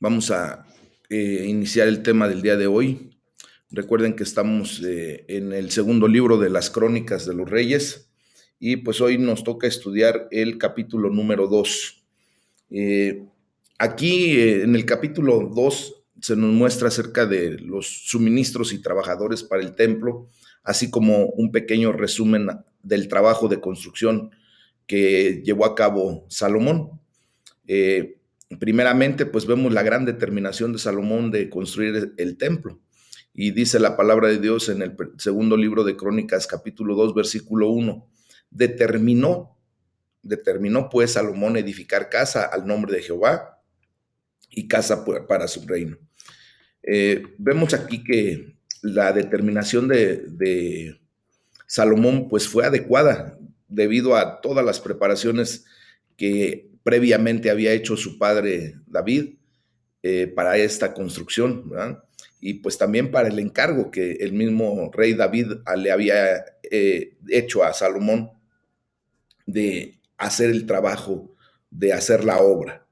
Vamos a iniciar el tema del día de hoy. Recuerden que estamos en el segundo libro de las Crónicas de los Reyes y pues hoy nos toca estudiar el capítulo número 2. Aquí en el capítulo 2 se nos muestra acerca de los suministros y trabajadores para el templo, así como un pequeño resumen del trabajo de construcción que llevó a cabo Salomón. Eh, Primeramente, pues vemos la gran determinación de Salomón de construir el templo. Y dice la palabra de Dios en el segundo libro de Crónicas, capítulo 2, versículo 1. Determinó, determinó pues Salomón edificar casa al nombre de Jehová y casa para su reino. Vemos aquí que la determinación de Salomón pues fue adecuada debido a todas las preparaciones que previamente había hecho su padre David para esta construcción, ¿verdad? Y pues también para el encargo que el mismo rey David le había hecho a Salomón de hacer el trabajo, de hacer la obra.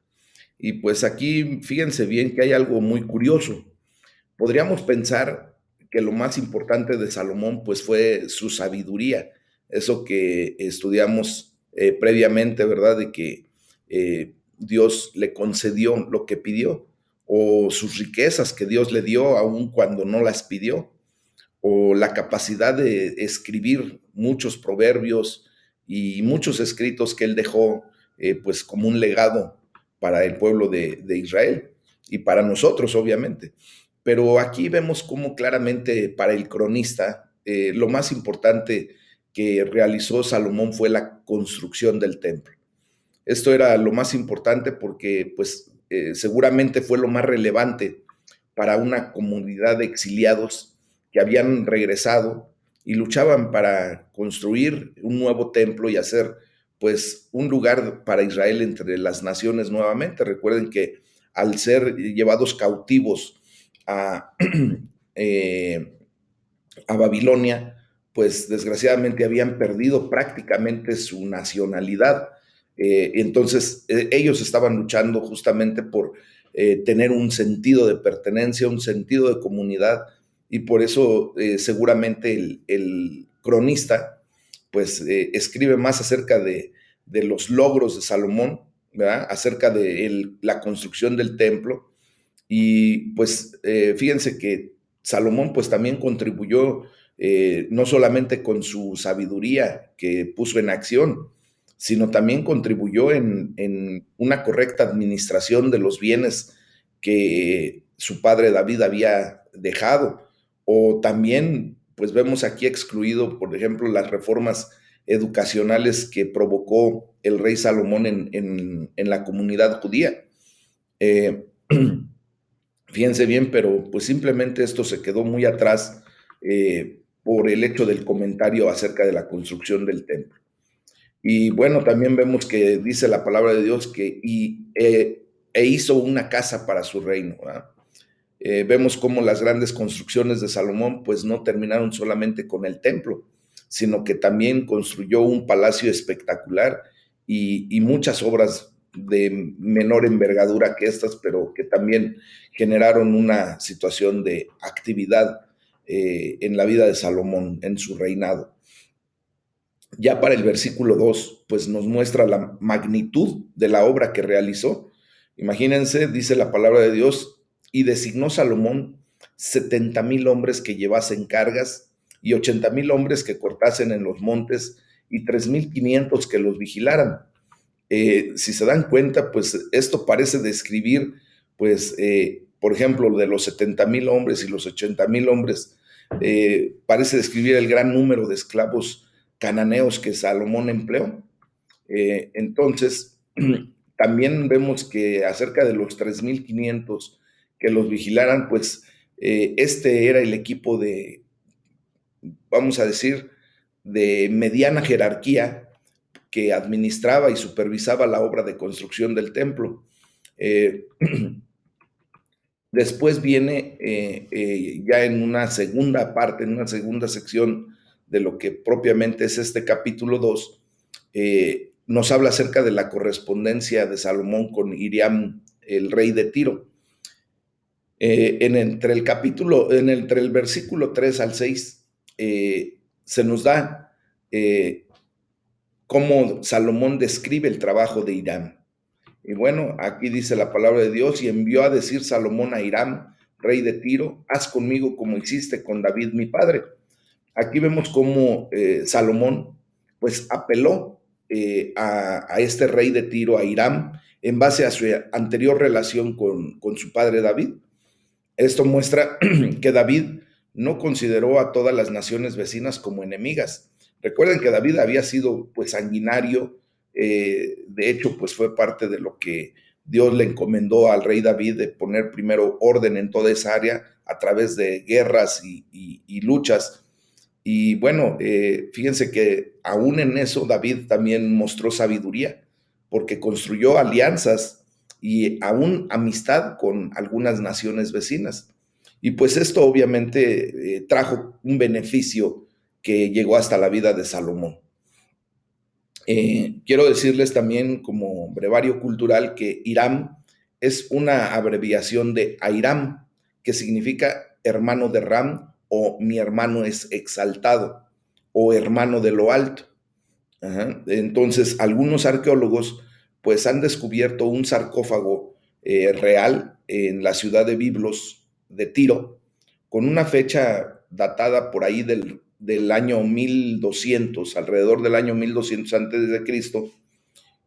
Y pues aquí fíjense bien que hay algo muy curioso. Podríamos pensar que lo más importante de Salomón pues fue su sabiduría, eso que estudiamos previamente, ¿verdad? De que Dios le concedió lo que pidió, o sus riquezas que Dios le dio aun cuando no las pidió, o la capacidad de escribir muchos proverbios y muchos escritos que él dejó pues como un legado para el pueblo de Israel y para nosotros, obviamente. Pero aquí vemos cómo claramente para el cronista lo más importante que realizó Salomón fue la construcción del templo. Esto era lo más importante porque pues seguramente fue lo más relevante para una comunidad de exiliados que habían regresado y luchaban para construir un nuevo templo y hacer pues un lugar para Israel entre las naciones nuevamente. Recuerden que al ser llevados cautivos a, eh, a Babilonia, pues desgraciadamente habían perdido prácticamente su nacionalidad. Entonces ellos estaban luchando justamente por tener un sentido de pertenencia, un sentido de comunidad, y por eso seguramente el cronista pues escribe más acerca de los logros de Salomón, ¿verdad? Acerca de la construcción del templo. Y pues fíjense que Salomón pues también contribuyó no solamente con su sabiduría que puso en acción, sino también contribuyó en una correcta administración de los bienes que su padre David había dejado. O también pues vemos aquí excluido, por ejemplo, las reformas educacionales que provocó el rey Salomón en la comunidad judía. Eh, Fíjense bien, pero pues simplemente esto se quedó muy atrás por el hecho del comentario acerca de la construcción del templo. Y bueno, también vemos que dice la palabra de Dios que hizo una casa para su reino, ¿verdad? Vemos cómo las grandes construcciones de Salomón pues no terminaron solamente con el templo, sino que también construyó un palacio espectacular y muchas obras de menor envergadura que estas, pero que también generaron una situación de actividad en la vida de Salomón, en su reinado. Ya para el versículo 2, pues nos muestra la magnitud de la obra que realizó. Imagínense, dice la palabra de Dios, y designó Salomón 70,000 hombres que llevasen cargas y 80,000 hombres que cortasen en los montes y 3,500 que los vigilaran. Si se dan cuenta, pues esto parece describir, pues, por ejemplo, de los 70,000 hombres y los 80,000 hombres, parece describir el gran número de esclavos cananeos que Salomón empleó. Entonces, también vemos que acerca de los 3,500 que los vigilaran, pues este era el equipo de, vamos a decir, de mediana jerarquía que administraba y supervisaba la obra de construcción del templo. Eh, Después viene ya en una segunda parte, en una segunda sección de lo que propiamente es este capítulo 2, nos habla acerca de la correspondencia de Salomón con Hiriam, el rey de Tiro. Entre el versículo 3 al 6, se nos da eh, cómo Salomón describe el trabajo de Hiram. Y bueno, aquí dice la palabra de Dios, y envió a decir Salomón a Hiram, rey de Tiro, haz conmigo como hiciste con David mi padre. Aquí vemos cómo Salomón pues apeló a este rey de Tiro, a Hiram, en base a su anterior relación con su padre David. Esto muestra que David no consideró a todas las naciones vecinas como enemigas. Recuerden que David había sido pues sanguinario, de hecho pues fue parte de lo que Dios le encomendó al rey David de poner primero orden en toda esa área a través de guerras y luchas. Y bueno, fíjense que aún en eso David también mostró sabiduría, porque construyó alianzas y aún amistad con algunas naciones vecinas. Y pues esto obviamente trajo un beneficio que llegó hasta la vida de Salomón. Quiero decirles también como brevario cultural que Hiram es una abreviación de Airam, que significa hermano de Ram o mi hermano es exaltado o hermano de lo alto. Ajá. Entonces, algunos arqueólogos pues han descubierto un sarcófago real en la ciudad de Biblos de Tiro, con una fecha datada por ahí del año 1200, alrededor del año 1200 antes de Cristo,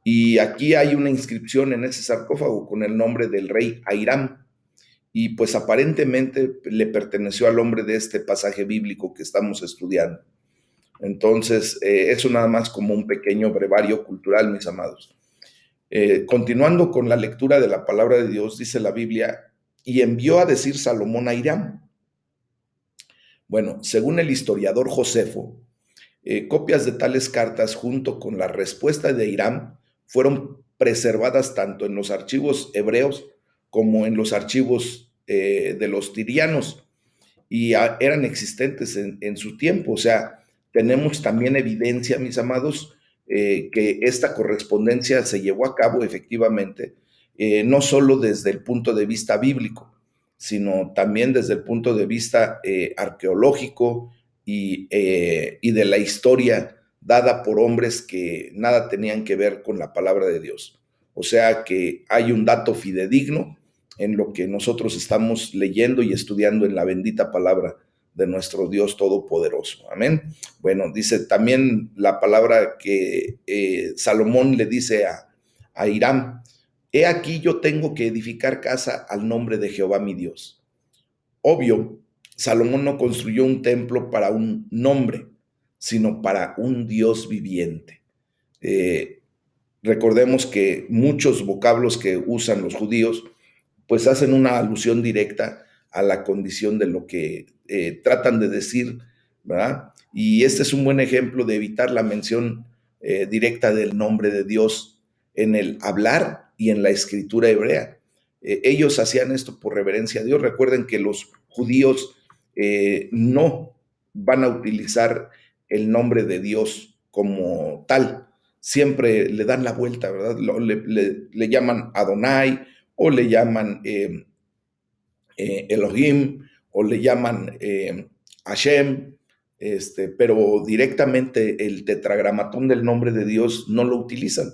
y aquí hay una inscripción en ese sarcófago con el nombre del rey Airam, y pues aparentemente le perteneció al hombre de este pasaje bíblico que estamos estudiando. Entonces, eso nada más como un pequeño brevario cultural, mis amados. Continuando con la lectura de la palabra de Dios, dice la Biblia, y envió a decir Salomón a Hiram. Bueno, según el historiador Josefo, copias de tales cartas junto con la respuesta de Hiram fueron preservadas tanto en los archivos hebreos como en los archivos de los tirianos y eran existentes en su tiempo. O sea, tenemos también evidencia, mis amados, que esta correspondencia se llevó a cabo efectivamente, no solo desde el punto de vista bíblico, sino también desde el punto de vista arqueológico y de la historia dada por hombres que nada tenían que ver con la palabra de Dios. O sea que hay un dato fidedigno en lo que nosotros estamos leyendo y estudiando en la bendita palabra de nuestro Dios Todopoderoso. Amén. Bueno, dice también la palabra que Salomón le dice a Hiram, he aquí yo tengo que edificar casa al nombre de Jehová mi Dios. Obvio, Salomón no construyó un templo para un nombre, sino para un Dios viviente. Recordemos que muchos vocablos que usan los judíos pues hacen una alusión directa a la condición de lo que tratan de decir, ¿verdad? Y este es un buen ejemplo de evitar la mención directa del nombre de Dios en el hablar y en la escritura hebrea. Ellos hacían esto por reverencia a Dios. Recuerden que los judíos no van a utilizar el nombre de Dios como tal. Siempre le dan la vuelta, ¿verdad? Le llaman Adonai, o le llaman Elohim, o le llaman Hashem, pero directamente el tetragramatón del nombre de Dios no lo utilizan.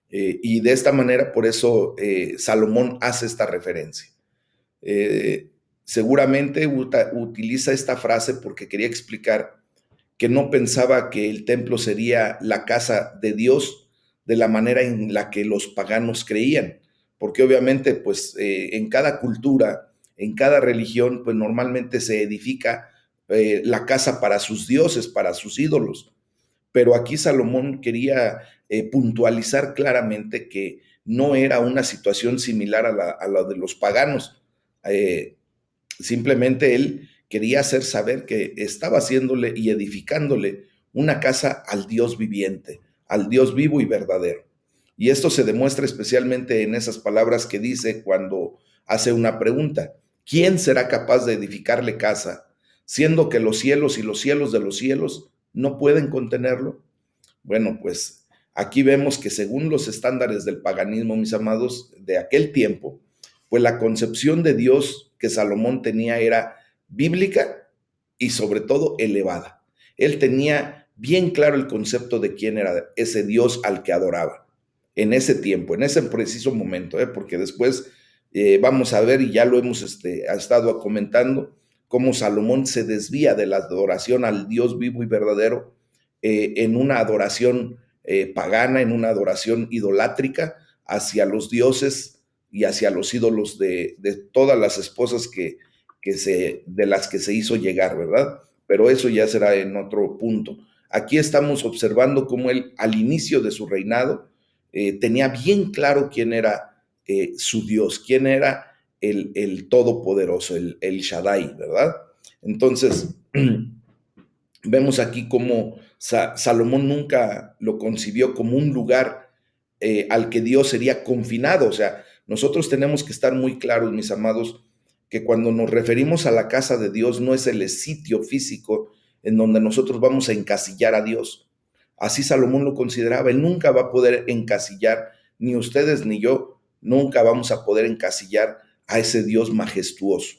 Y de esta manera, por eso Salomón hace esta referencia. Seguramente utiliza esta frase porque quería explicar que no pensaba que el templo sería la casa de Dios de la manera en la que los paganos creían, porque obviamente pues en cada cultura, en cada religión, pues normalmente se edifica la casa para sus dioses, para sus ídolos. Pero aquí Salomón quería puntualizar claramente que no era una situación similar a la de los paganos. Simplemente él quería hacer saber que estaba haciéndole y edificándole una casa al Dios viviente, al Dios vivo y verdadero. Y esto se demuestra especialmente en esas palabras que dice cuando hace una pregunta. ¿Quién será capaz de edificarle casa, siendo que los cielos y los cielos de los cielos no pueden contenerlo? Bueno, pues aquí vemos que según los estándares del paganismo, mis amados, de aquel tiempo, pues la concepción de Dios que Salomón tenía era bíblica y sobre todo elevada. Él tenía bien claro el concepto de quién era ese Dios al que adoraba en ese tiempo, en ese preciso momento, porque después vamos a ver, y ya lo hemos estado comentando, cómo Salomón se desvía de la adoración al Dios vivo y verdadero en una adoración pagana, en una adoración idolátrica hacia los dioses y hacia los ídolos de todas las esposas de las que se hizo llegar, ¿verdad? Pero eso ya será en otro punto. Aquí estamos observando cómo él, al inicio de su reinado, tenía bien claro quién era su Dios, quién era el Todopoderoso, el Shaddai, ¿verdad? Entonces, vemos aquí cómo Salomón nunca lo concibió como un lugar al que Dios sería confinado. O sea, nosotros tenemos que estar muy claros, mis amados, que cuando nos referimos a la casa de Dios no es el sitio físico en donde nosotros vamos a encasillar a Dios. Así Salomón lo consideraba. Él nunca va a poder encasillar, ni ustedes ni yo, nunca vamos a poder encasillar a ese Dios majestuoso.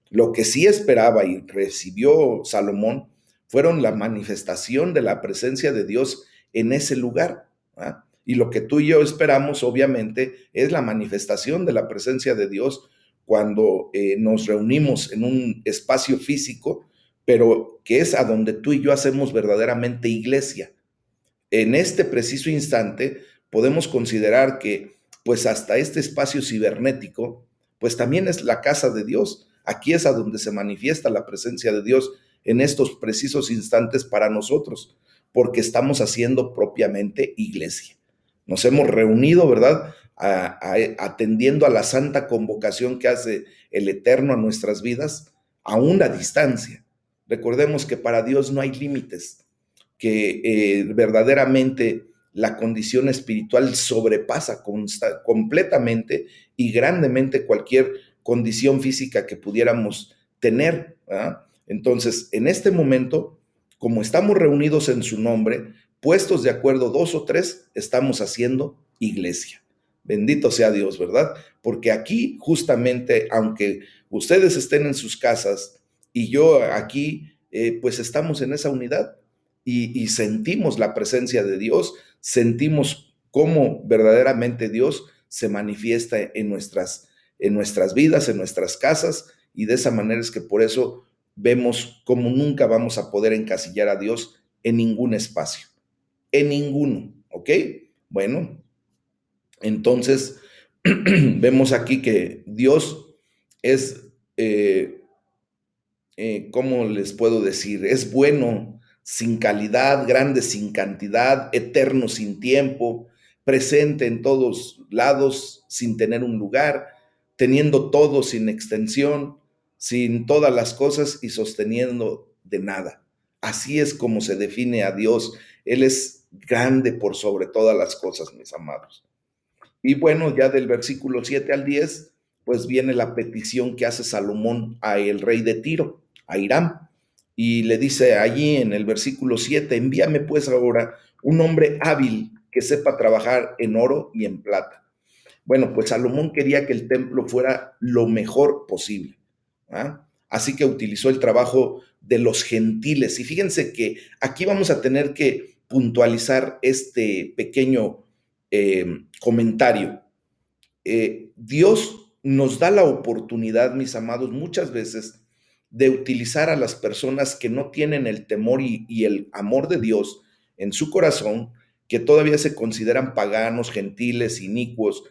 Lo que sí esperaba y recibió Salomón fueron la manifestación de la presencia de Dios en ese lugar. ¿Ah? Y lo que tú y yo esperamos, obviamente, es la manifestación de la presencia de Dios cuando nos reunimos en un espacio físico, pero que es a donde tú y yo hacemos verdaderamente iglesia. En este preciso instante podemos considerar que pues hasta este espacio cibernético pues también es la casa de Dios. Aquí es a donde se manifiesta la presencia de Dios en estos precisos instantes para nosotros, porque estamos haciendo propiamente iglesia. Nos hemos reunido, ¿verdad? Atendiendo a la santa convocación que hace el Eterno a nuestras vidas a una distancia. Recordemos que para Dios no hay límites, que verdaderamente la condición espiritual sobrepasa completamente y grandemente cualquier condición física que pudiéramos tener, ¿verdad? Entonces, en este momento, como estamos reunidos en su nombre, puestos de acuerdo 2 o 3, estamos haciendo iglesia. Bendito sea Dios, ¿verdad? Porque aquí justamente, aunque ustedes estén en sus casas y yo aquí, pues estamos en esa unidad y sentimos la presencia de Dios, sentimos cómo verdaderamente Dios se manifiesta en nuestras vidas, en nuestras casas, y de esa manera es que por eso vemos cómo nunca vamos a poder encasillar a Dios en ningún espacio, en ninguno, ¿ok? Bueno, entonces vemos aquí que Dios es, ¿cómo les puedo decir? Es bueno sin calidad, grande sin cantidad, eterno sin tiempo, presente en todos lados sin tener un lugar, teniendo todo sin extensión, sin todas las cosas y sosteniendo de nada. Así es como se define a Dios. Él es grande por sobre todas las cosas, mis amados. Y bueno, ya del versículo 7 al 10, pues viene la petición que hace Salomón a el rey de Tiro, a Hiram, y le dice allí en el versículo 7, envíame pues ahora un hombre hábil que sepa trabajar en oro y en plata. Bueno, pues Salomón quería que el templo fuera lo mejor posible. ¿Ah? Así que utilizó el trabajo de los gentiles. Y fíjense que aquí vamos a tener que puntualizar este pequeño comentario. Dios nos da la oportunidad, mis amados, muchas veces de utilizar a las personas que no tienen el temor y el amor de Dios en su corazón, que todavía se consideran paganos, gentiles, inicuos,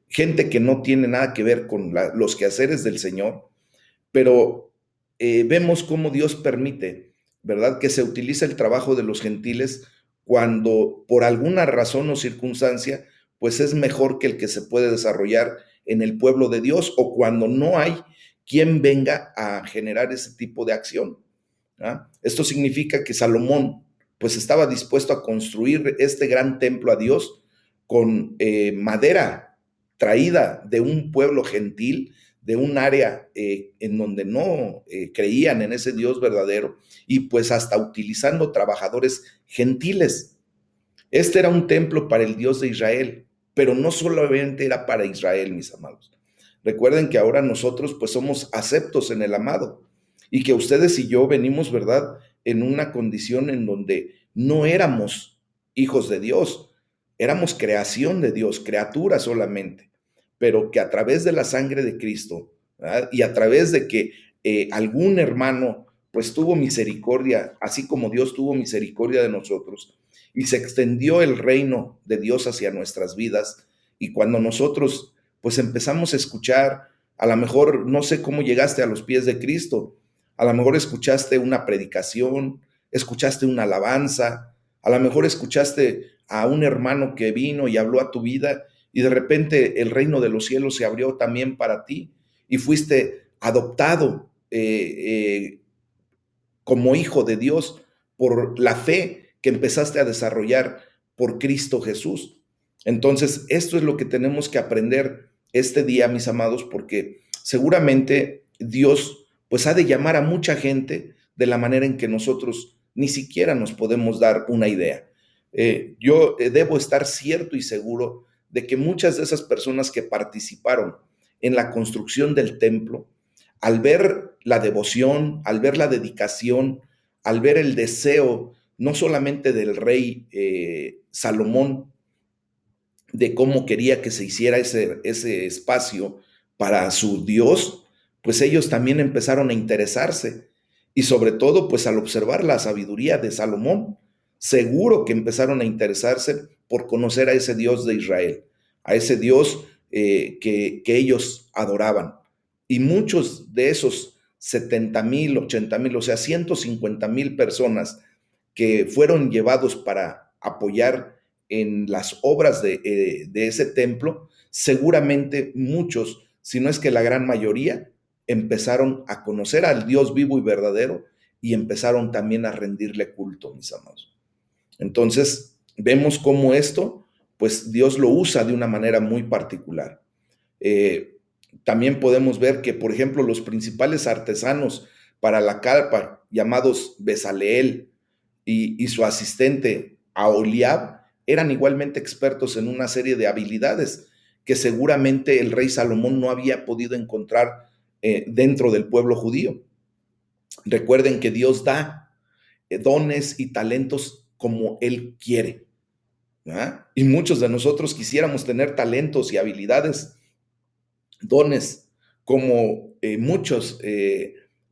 gente que no tiene nada que ver con los quehaceres del Señor, pero vemos cómo Dios permite, ¿verdad?, que se utilice el trabajo de los gentiles cuando por alguna razón o circunstancia, pues es mejor que el que se puede desarrollar en el pueblo de Dios o cuando no hay quien venga a generar ese tipo de acción. ¿Ah? Esto significa que Salomón pues estaba dispuesto a construir este gran templo a Dios con madera traída de un pueblo gentil, de un área en donde no creían en ese Dios verdadero y pues hasta utilizando trabajadores gentiles. Este era un templo para el Dios de Israel, pero no solamente era para Israel, mis amados. Recuerden que ahora nosotros pues somos aceptos en el amado y que ustedes y yo venimos, ¿verdad?, en una condición en donde no éramos hijos de Dios, éramos creación de Dios, criatura solamente, pero que a través de la sangre de Cristo, ¿verdad?, y a través de que algún hermano pues tuvo misericordia, así como Dios tuvo misericordia de nosotros, y se extendió el reino de Dios hacia nuestras vidas, y cuando nosotros pues empezamos a escuchar, a lo mejor no sé cómo llegaste a los pies de Cristo, a lo mejor escuchaste una predicación, escuchaste una alabanza, a lo mejor escuchaste a un hermano que vino y habló a tu vida y de repente el reino de los cielos se abrió también para ti y fuiste adoptado como hijo de Dios por la fe que empezaste a desarrollar por Cristo Jesús. Entonces, esto es lo que tenemos que aprender este día, mis amados, porque seguramente Dios pues ha de llamar a mucha gente de la manera en que nosotros ni siquiera nos podemos dar una idea. Yo debo estar cierto y seguro de que muchas de esas personas que participaron en la construcción del templo, al ver la devoción, al ver la dedicación, al ver el deseo, no solamente del rey Salomón, de cómo quería que se hiciera ese espacio para su Dios, pues ellos también empezaron a interesarse. Y sobre todo, pues al observar la sabiduría de Salomón, seguro que empezaron a interesarse por conocer a ese Dios de Israel, a ese Dios que ellos adoraban. Y muchos de esos 70,000, 80,000, o sea, 150,000 personas que fueron llevados para apoyar en las obras de ese templo, seguramente muchos, si no es que la gran mayoría, empezaron a conocer al Dios vivo y verdadero y empezaron también a rendirle culto, mis amados. Entonces, vemos cómo esto, pues Dios lo usa de una manera muy particular. Eh, También podemos ver que, por ejemplo, los principales artesanos para la carpa, llamados Bezaleel y su asistente Aholiab, eran igualmente expertos en una serie de habilidades que seguramente el rey Salomón no había podido encontrar dentro del pueblo judío. Recuerden que Dios da dones y talentos como Él quiere, ¿verdad? Y muchos de nosotros quisiéramos tener talentos y habilidades, dones, como muchos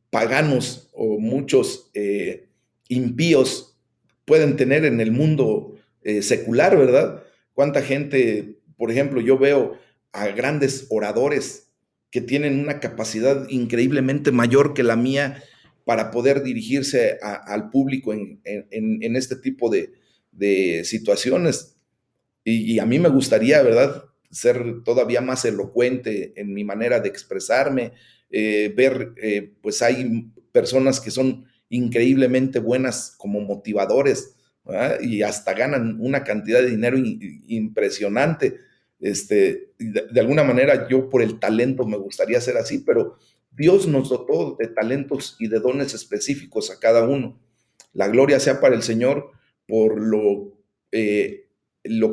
paganos o muchos impíos pueden tener en el mundo secular, ¿verdad? Cuánta gente, por ejemplo, yo veo a grandes oradores que tienen una capacidad increíblemente mayor que la mía para poder dirigirse al público en este tipo de situaciones. Y a mí me gustaría, ¿verdad?, ser todavía más elocuente en mi manera de expresarme, ver, pues hay personas que son increíblemente buenas como motivadores, ¿verdad? Y hasta ganan una cantidad de dinero impresionante. De alguna manera yo por el talento me gustaría ser así, pero Dios nos dotó de talentos y de dones específicos a cada uno. La gloria sea para el Señor por lo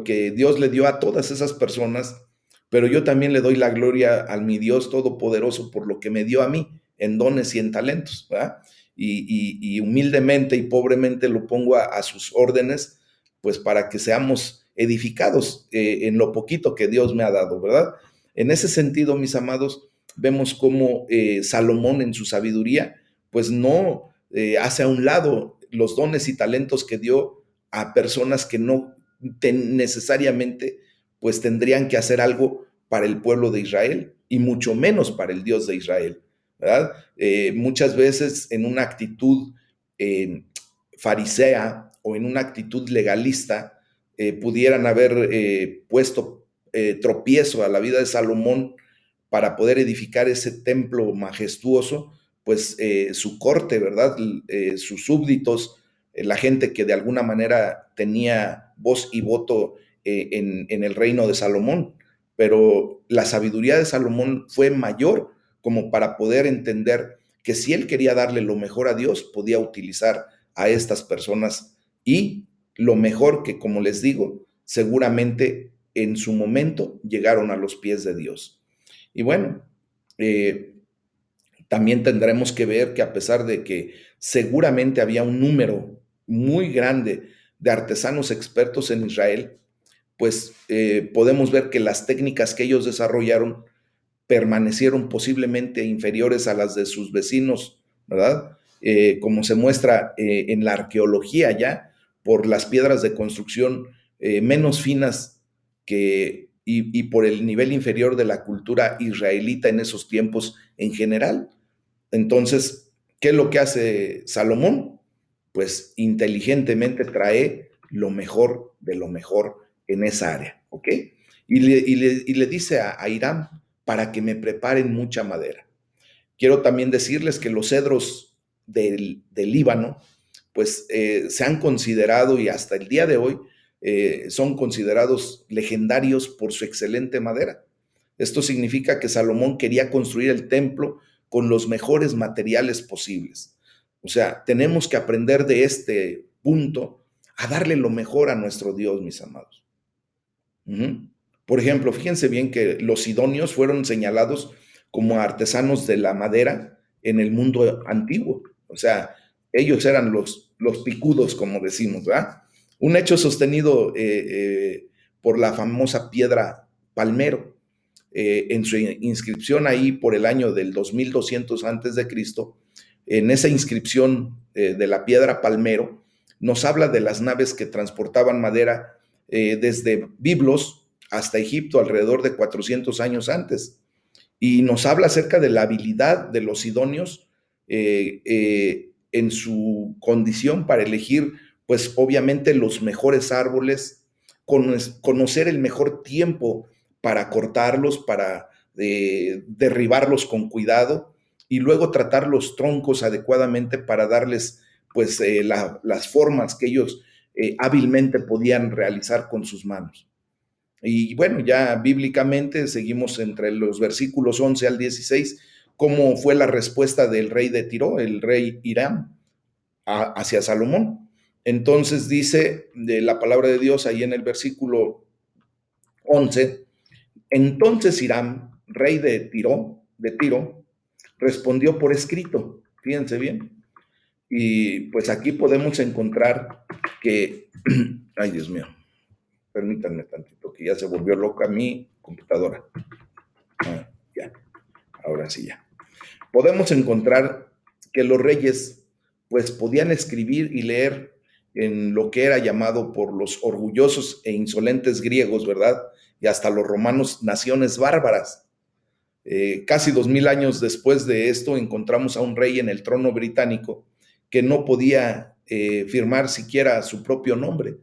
que Dios le dio a todas esas personas, pero yo también le doy la gloria a mi Dios Todopoderoso por lo que me dio a mí en dones y en talentos, ¿verdad? Y humildemente y pobremente lo pongo a sus órdenes, pues para que seamos edificados en lo poquito que Dios me ha dado, ¿verdad? En ese sentido, mis amados, vemos cómo Salomón en su sabiduría, pues no hace a un lado los dones y talentos que dio a personas que no necesariamente pues tendrían que hacer algo para el pueblo de Israel y mucho menos para el Dios de Israel, ¿verdad? Muchas veces en una actitud eh, farisea o en una actitud legalista pudieran haber puesto tropiezo a la vida de Salomón para poder edificar ese templo majestuoso, pues su corte, ¿verdad? Sus súbditos, la gente que de alguna manera tenía voz y voto en el reino de Salomón. Pero la sabiduría de Salomón fue mayor como para poder entender que si él quería darle lo mejor a Dios, podía utilizar a estas personas y lo mejor que, como les digo, seguramente en su momento llegaron a los pies de Dios. Y bueno, Eh, También tendremos que ver que a pesar de que seguramente había un número muy grande de artesanos expertos en Israel, pues podemos ver que las técnicas que ellos desarrollaron permanecieron posiblemente inferiores a las de sus vecinos, ¿verdad? Como se muestra en la arqueología ya, por las piedras de construcción menos finas y por el nivel inferior de la cultura israelita en esos tiempos en general. Entonces, ¿qué es lo que hace Salomón? Pues inteligentemente trae lo mejor de lo mejor en esa área, ¿ok? Y le dice a Hiram para que me preparen mucha madera. Quiero también decirles que los cedros del Líbano, pues se han considerado y hasta el día de hoy son considerados legendarios por su excelente madera. Esto significa que Salomón quería construir el templo con los mejores materiales posibles. O sea, tenemos que aprender de este punto a darle lo mejor a nuestro Dios, mis amados. Ujú. Por ejemplo, fíjense bien que los sidonios fueron señalados como artesanos de la madera en el mundo antiguo. O sea, ellos eran los picudos, como decimos, ¿verdad? Un hecho sostenido por la famosa piedra Palmero. En su inscripción ahí por el año del 2200 antes de Cristo, en esa inscripción de la piedra Palmero, nos habla de las naves que transportaban madera desde Biblos hasta Egipto alrededor de 400 años antes. Y nos habla acerca de la habilidad de los sidonios en su condición para elegir, pues obviamente los mejores árboles, conocer el mejor tiempo para cortarlos, para derribarlos con cuidado y luego tratar los troncos adecuadamente para darles pues las formas que ellos hábilmente podían realizar con sus manos. Y bueno, ya bíblicamente seguimos entre los versículos 11 al 16, cómo fue la respuesta del rey de Tiro, el rey Hiram, hacia Salomón. Entonces dice de la palabra de Dios ahí en el versículo 11, entonces Hiram, rey de Tiro, respondió por escrito, fíjense bien, y pues aquí podemos encontrar que, ay Dios mío, permítanme tantito, que ya se volvió loca mi computadora. Ya, ahora sí ya. Podemos encontrar que los reyes pues podían escribir y leer en lo que era llamado por los orgullosos e insolentes griegos, ¿verdad? Y hasta los romanos, naciones bárbaras. Casi 2000 años después de esto encontramos a un rey en el trono británico que no podía firmar siquiera su propio nombre.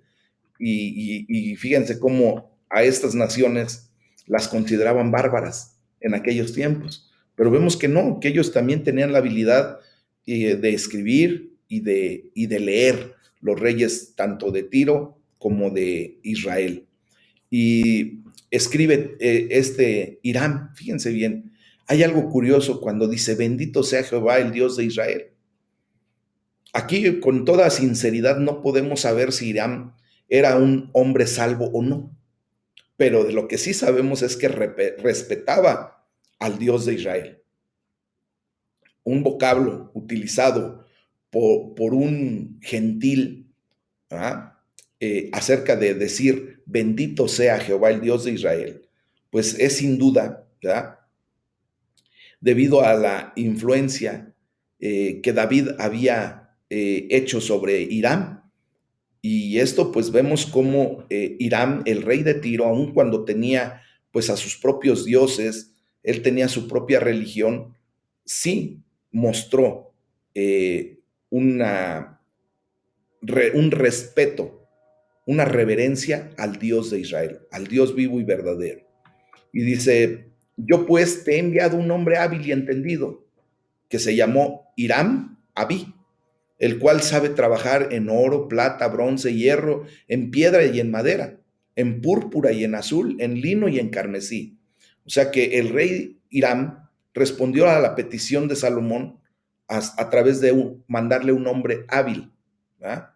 Y fíjense cómo a estas naciones las consideraban bárbaras en aquellos tiempos. Pero vemos que no, que ellos también tenían la habilidad de escribir y de leer, los reyes tanto de Tiro como de Israel. Y escribe este Hiram, fíjense bien, hay algo curioso cuando dice, bendito sea Jehová, el Dios de Israel. Aquí con toda sinceridad no podemos saber si Hiram era un hombre salvo o no, pero de lo que sí sabemos es que respetaba al Dios de Israel. Un vocablo utilizado por un gentil, ¿ah? Acerca de decir bendito sea Jehová el Dios de Israel, pues es sin duda, ¿verdad? Debido a la influencia que David había hecho sobre Hiram. Y esto pues vemos cómo Hiram, el rey de Tiro, aun cuando tenía pues a sus propios dioses, él tenía su propia religión, sí mostró eh, una, un respeto, una reverencia al Dios de Israel, al Dios vivo y verdadero. Y dice, yo pues te he enviado un hombre hábil y entendido, que se llamó Hiram Abí, el cual sabe trabajar en oro, plata, bronce, hierro, en piedra y en madera, en púrpura y en azul, en lino y en carmesí. O sea que el rey Hiram respondió a la petición de Salomón a través de mandarle un hombre hábil. ¿Verdad?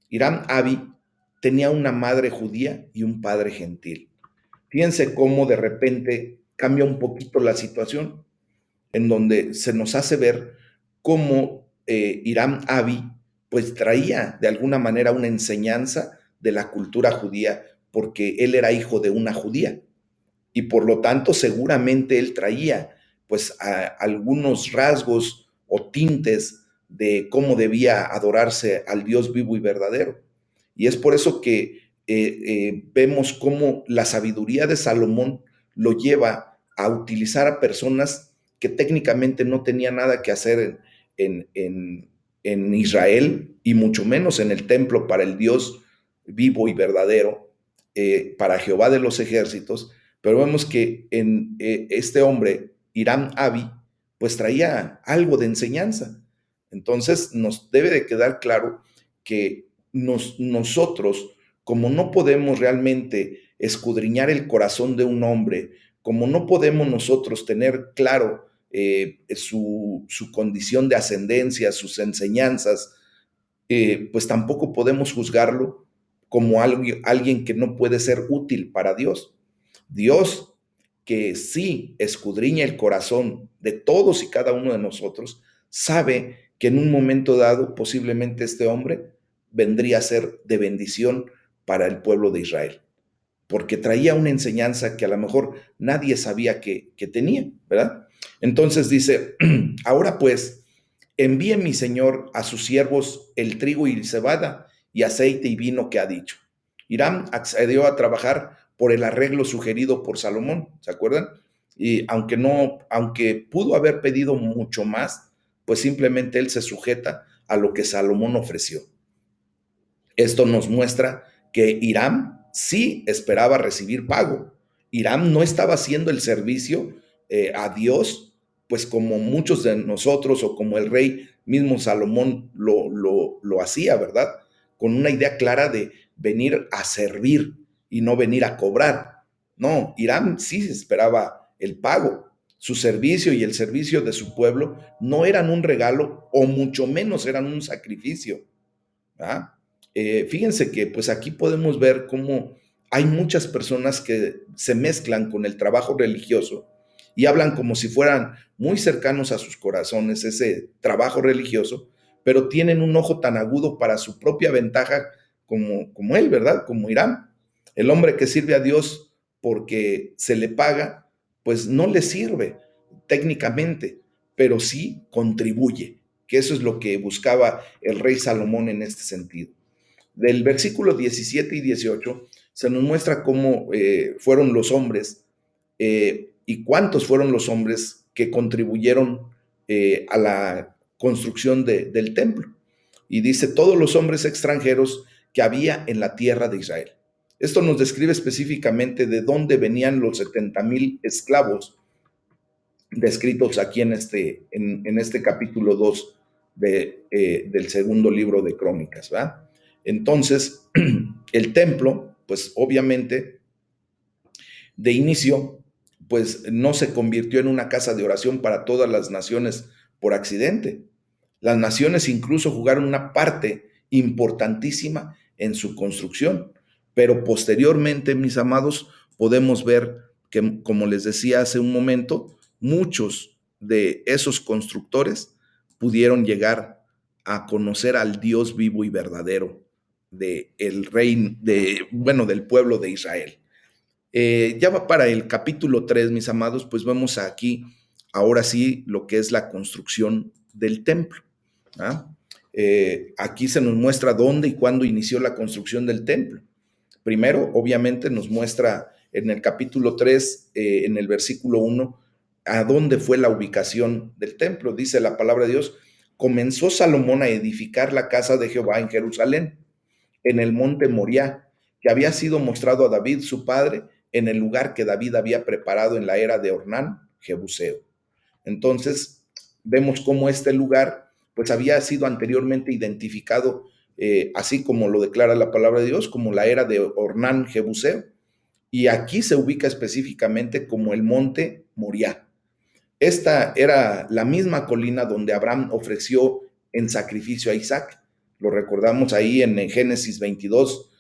Hiram Abi tenía una madre judía y un padre gentil. Fíjense cómo de repente cambia un poquito la situación. en donde se nos hace ver cómo Hiram Abi pues traía de alguna manera una enseñanza de la cultura judía, porque él era hijo de una judía y por lo tanto seguramente él traía pues algunos rasgos o tintes de cómo debía adorarse al Dios vivo y verdadero. Y es por eso que vemos cómo la sabiduría de Salomón lo lleva a utilizar a personas que técnicamente no tenían nada que hacer en Israel y mucho menos en el templo para el Dios vivo y verdadero, para Jehová de los ejércitos, pero vemos que en este hombre, Hiram Abi, pues traía algo de enseñanza. Entonces nos debe de quedar claro que nosotros, como no podemos realmente escudriñar el corazón de un hombre, como no podemos nosotros tener claro su condición de ascendencia, sus enseñanzas, pues tampoco podemos juzgarlo como alguien que no puede ser útil para Dios. Dios, que sí escudriña el corazón de todos y cada uno de nosotros, sabe que en un momento dado posiblemente este hombre vendría a ser de bendición para el pueblo de Israel, porque traía una enseñanza que a lo mejor nadie sabía que tenía, ¿verdad? Entonces dice, ahora pues, envíe mi señor a sus siervos el trigo y cebada y aceite y vino que ha dicho. Hiram accedió a trabajar por el arreglo sugerido por Salomón, ¿se acuerdan? Y aunque pudo haber pedido mucho más, pues simplemente él se sujeta a lo que Salomón ofreció. Esto nos muestra que Hiram sí esperaba recibir pago. Hiram no estaba haciendo el servicio a Dios, pues como muchos de nosotros o como el rey mismo Salomón lo hacía, ¿verdad? Con una idea clara de venir a servir y no venir a cobrar. No, Hiram sí esperaba el pago. Su servicio y el servicio de su pueblo no eran un regalo o mucho menos eran un sacrificio. ¿Ah? Fíjense que pues aquí podemos ver cómo hay muchas personas que se mezclan con el trabajo religioso y hablan como si fueran muy cercanos a sus corazones ese trabajo religioso, pero tienen un ojo tan agudo para su propia ventaja como él, ¿verdad? Como Irán. El hombre que sirve a Dios porque se le paga, pues no le sirve técnicamente, pero sí contribuye, que eso es lo que buscaba el rey Salomón en este sentido. Del versículo 17 y 18 se nos muestra cómo fueron los hombres y cuántos fueron los hombres que contribuyeron a la construcción del templo. Y dice, todos los hombres extranjeros que había en la tierra de Israel. Esto nos describe específicamente de dónde venían los 70,000 esclavos descritos aquí en este capítulo 2 del segundo libro de Crónicas, ¿verdad? Entonces, el templo, pues obviamente, de inicio, pues no se convirtió en una casa de oración para todas las naciones por accidente. Las naciones incluso jugaron una parte importantísima en su construcción, pero posteriormente, mis amados, podemos ver que, como les decía hace un momento, muchos de esos constructores pudieron llegar a conocer al Dios vivo y verdadero del rey, del pueblo de Israel. Ya va para el capítulo 3, mis amados, pues vemos aquí, ahora sí, lo que es la construcción del templo. ¿Ah? Aquí se nos muestra dónde y cuándo inició la construcción del templo. Primero, obviamente, nos muestra en el capítulo 3, en el versículo 1, a dónde fue la ubicación del templo. Dice la palabra de Dios, comenzó Salomón a edificar la casa de Jehová en Jerusalén, en el monte Moriah, que había sido mostrado a David, su padre, en el lugar que David había preparado en la era de Ornán, Jebuseo. Entonces, vemos cómo este lugar pues había sido anteriormente identificado, así como lo declara la palabra de Dios, como la era de Ornán, Jebuseo. Y aquí se ubica específicamente como el monte Moriah. Esta era la misma colina donde Abraham ofreció en sacrificio a Isaac. Lo recordamos ahí en Génesis 22,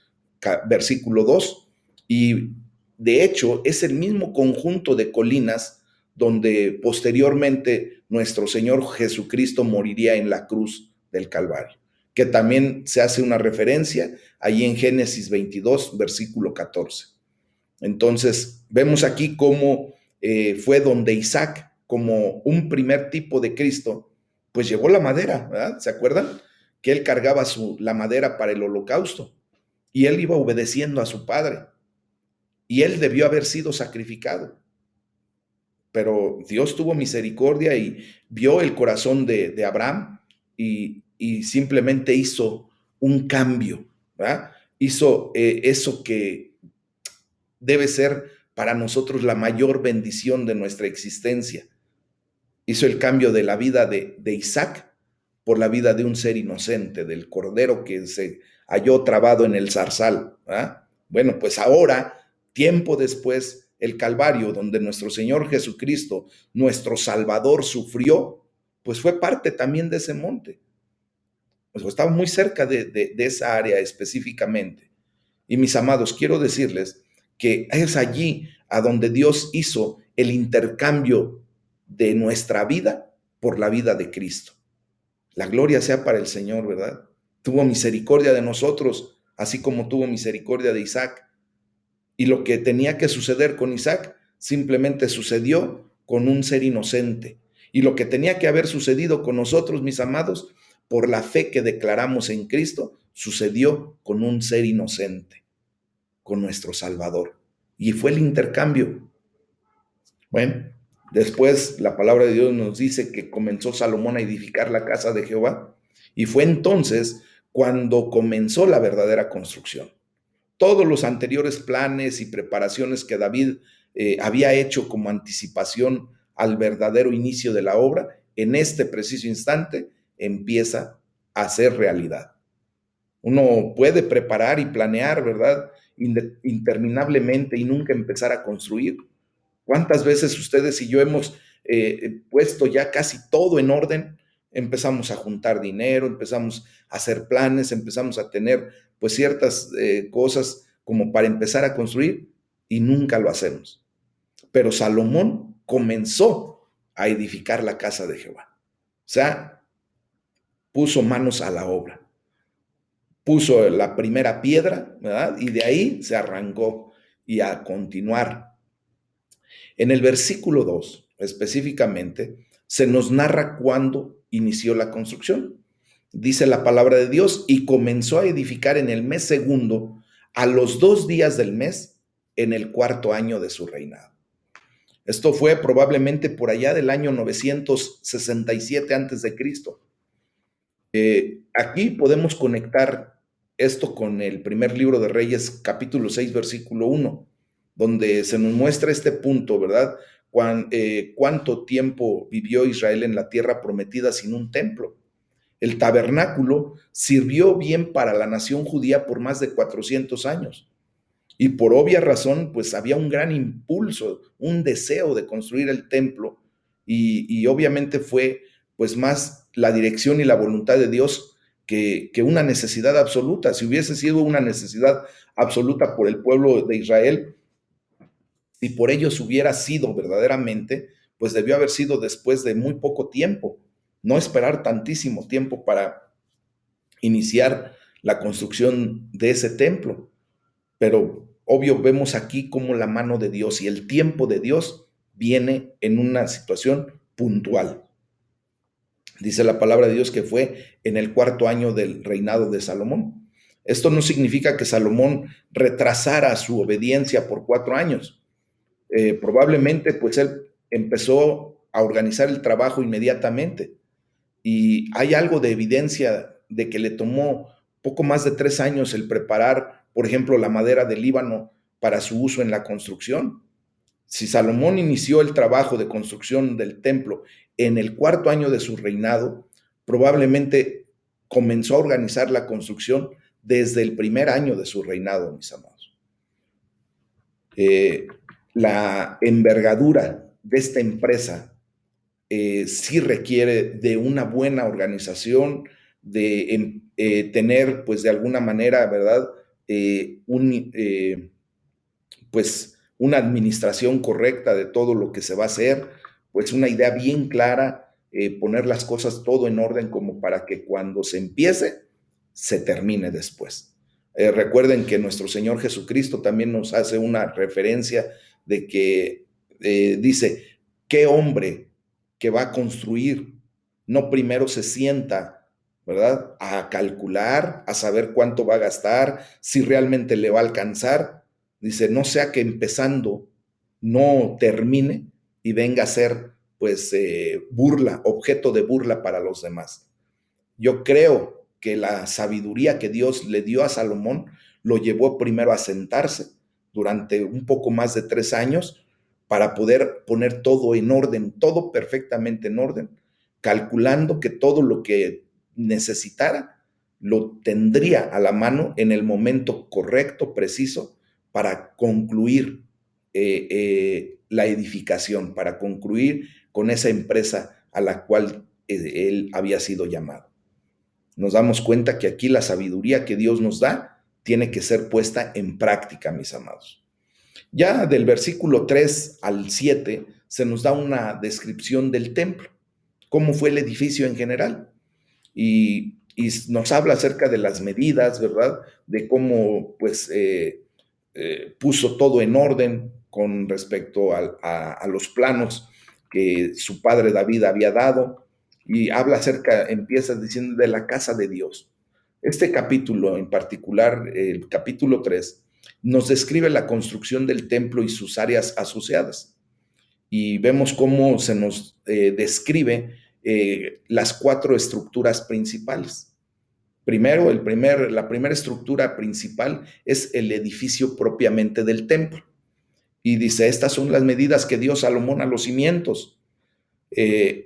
versículo 2. Y de hecho es el mismo conjunto de colinas donde posteriormente nuestro Señor Jesucristo moriría en la cruz del Calvario, que también se hace una referencia ahí en Génesis 22, versículo 14. Entonces, vemos aquí cómo fue donde Isaac, como un primer tipo de Cristo, pues llevó la madera, ¿verdad? ¿Se acuerdan? Que él cargaba la madera para el holocausto y él iba obedeciendo a su padre y él debió haber sido sacrificado. Pero Dios tuvo misericordia y vio el corazón de Abraham y simplemente hizo un cambio, ¿verdad? Hizo eso que debe ser para nosotros la mayor bendición de nuestra existencia. Hizo el cambio de la vida de Isaac por la vida de un ser inocente, del cordero que se halló trabado en el zarzal, ¿verdad? Bueno, pues ahora, tiempo después, el Calvario, donde nuestro Señor Jesucristo, nuestro Salvador, sufrió, pues fue parte también de ese monte. Pues estaba muy cerca de esa área específicamente. Y mis amados, quiero decirles que es allí a donde Dios hizo el intercambio de nuestra vida por la vida de Cristo. La gloria sea para el Señor, ¿verdad? Tuvo misericordia de nosotros, así como tuvo misericordia de Isaac. Y lo que tenía que suceder con Isaac simplemente sucedió con un ser inocente. Y lo que tenía que haber sucedido con nosotros, mis amados, por la fe que declaramos en Cristo, sucedió con un ser inocente, con nuestro Salvador. Y fue el intercambio. Bueno, después la palabra de Dios nos dice que comenzó Salomón a edificar la casa de Jehová y fue entonces cuando comenzó la verdadera construcción. Todos los anteriores planes y preparaciones que David había hecho como anticipación al verdadero inicio de la obra, en este preciso instante empieza a ser realidad. Uno puede preparar y planear, ¿verdad? Interminablemente y nunca empezar a construir. ¿Cuántas veces ustedes y yo hemos puesto ya casi todo en orden? Empezamos a juntar dinero, empezamos a hacer planes, empezamos a tener pues ciertas cosas como para empezar a construir y nunca lo hacemos. Pero Salomón comenzó a edificar la casa de Jehová. O sea, puso manos a la obra, puso la primera piedra, ¿verdad? Y de ahí se arrancó y a continuar. En el versículo 2, específicamente, se nos narra cuándo inició la construcción. Dice la palabra de Dios, y comenzó a edificar en el mes segundo, a los 2 días del mes, en el 4.º año de su reinado. Esto fue probablemente por allá del año 967 antes de Cristo. Aquí podemos conectar esto con el primer libro de Reyes, capítulo 6, versículo 1, donde se nos muestra este punto, ¿verdad? Cuánto tiempo vivió Israel en la tierra prometida sin un templo. El tabernáculo sirvió bien para la nación judía por más de 400 años. Y por obvia razón, pues había un gran impulso, un deseo de construir el templo y obviamente fue pues más la dirección y la voluntad de Dios que una necesidad absoluta. Si hubiese sido una necesidad absoluta por el pueblo de Israel, si por ellos hubiera sido verdaderamente, pues debió haber sido después de muy poco tiempo, no esperar tantísimo tiempo para iniciar la construcción de ese templo. Pero obvio vemos aquí cómo la mano de Dios y el tiempo de Dios viene en una situación puntual. Dice la palabra de Dios que fue en el 4.º año del reinado de Salomón. Esto no significa que Salomón retrasara su obediencia por 4 años. Probablemente pues él empezó a organizar el trabajo inmediatamente y hay algo de evidencia de que le tomó poco más de 3 años el preparar, por ejemplo, la madera del Líbano para su uso en la construcción. Si Salomón inició el trabajo de construcción del templo en el 4.º año de su reinado, probablemente comenzó a organizar la construcción desde el primer año de su reinado, mis amados. La envergadura de esta empresa sí requiere de una buena organización, de tener, pues de alguna manera, ¿verdad? Pues una administración correcta de todo lo que se va a hacer, pues una idea bien clara, poner las cosas todo en orden como para que cuando se empiece, se termine después. Recuerden que nuestro Señor Jesucristo también nos hace una referencia de que dice, ¿qué hombre que va a construir no primero se sienta, ¿verdad? A calcular, a saber cuánto va a gastar, si realmente le va a alcanzar? Dice, no sea que empezando no termine y venga a ser pues burla, objeto de burla para los demás. Yo creo que la sabiduría que Dios le dio a Salomón lo llevó primero a sentarse durante un poco más de 3 años para poder poner todo en orden, todo perfectamente en orden, calculando que todo lo que necesitara lo tendría a la mano en el momento correcto, preciso, para concluir la edificación, para concluir con esa empresa a la cual él había sido llamado. Nos damos cuenta que aquí la sabiduría que Dios nos da tiene que ser puesta en práctica, mis amados. Ya del versículo 3 al 7 se nos da una descripción del templo, cómo fue el edificio en general. Y nos habla acerca de las medidas, ¿verdad? De cómo pues puso todo en orden con respecto a los planos que su padre David había dado, y habla acerca, empieza diciendo de la casa de Dios. Este capítulo en particular, el capítulo 3, nos describe la construcción del templo y sus áreas asociadas. Y vemos cómo se nos describe las 4 estructuras principales. Primero, la primera estructura principal es el edificio propiamente del templo. Y dice, estas son las medidas que dio Salomón a los cimientos.